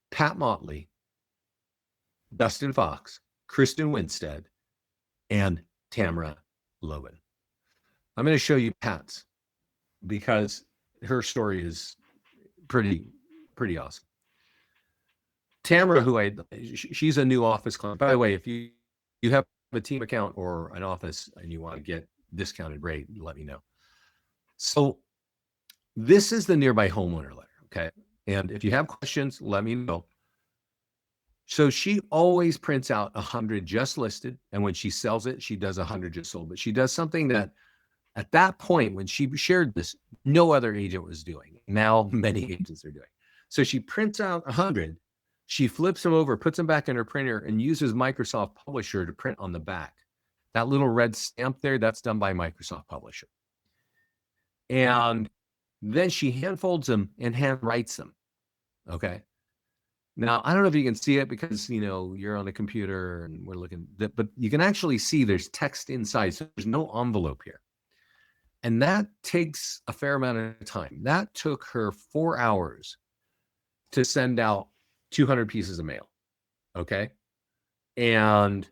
Pat Motley, Dustin Fox, Kristen Winstead, and Tamara Lowen. I'm going to show you Pat's because her story is pretty awesome. Tamara, she's a new office client. By the way, if you have a team account or an office and you want to get discounted rate, let me know. So this is the nearby homeowner letter. Okay. And if you have questions, let me know. So she always prints out 100 just listed. And when she sells it, she does 100 just sold. But she does something that at that point, when she shared this, no other agent was doing. Now many agents are doing. So she prints out 100. She flips them over, puts them back in her printer, and uses Microsoft Publisher to print on the back. That little red stamp there, that's done by Microsoft Publisher. And then she hand folds them and hand writes them. Okay. Now, I don't know if you can see it because, you're on a computer and we're looking, but you can actually see there's text inside. So there's no envelope here. And that takes a fair amount of time. That took her 4 hours to send out 200 pieces of mail. Okay. And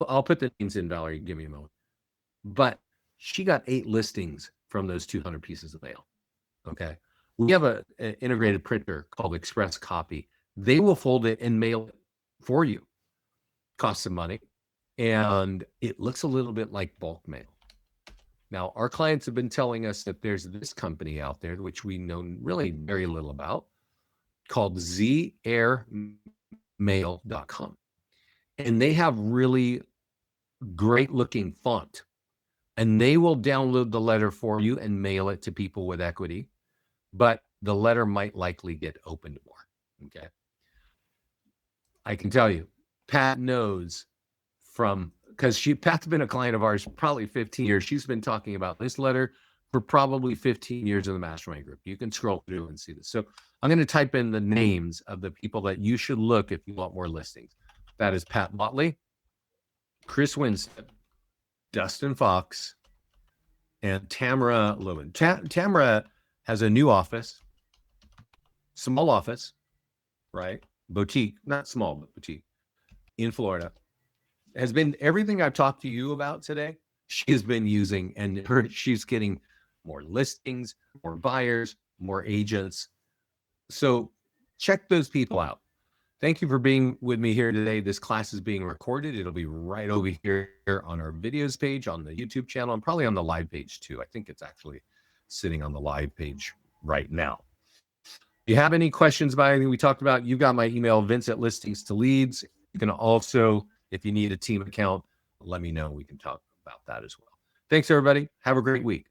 I'll put the names in, Valerie, give me a moment. But she got 8 listings from those 200 pieces of mail. Okay. We have an integrated printer called Express Copy. They will fold it and mail it for you. Costs some money. And it looks a little bit like bulk mail. Now, our clients have been telling us that there's this company out there, which we know really very little about, called zairmail.com. And they have really great looking font. And they will download the letter for you and mail it to people with equity. But the letter might likely get opened more. Okay. I can tell you, Pat knows because Pat's been a client of ours for probably 15 years. She's been talking about this letter for probably 15 years in the mastermind group. You can scroll through and see this. So I'm going to type in the names of the people that you should look if you want more listings. That is Pat Motley, Chris Winstead, Dustin Fox, and Tamara Lowen. Tamara has a new office, small office, right? Boutique, not small, but boutique in Florida. Has been everything I've talked to you about today. She has been using, and she's getting more listings, more buyers, more agents. So check those people out. Thank you for being with me here today. This class is being recorded. It'll be right over here on our videos page on the YouTube channel and probably on the live page too. I think it's actually sitting on the live page right now. If you have any questions about anything we talked about, you've got my email, Vince@listings2leads. You can also, if you need a team account, let me know. We can talk about that as well. Thanks, everybody. Have a great week.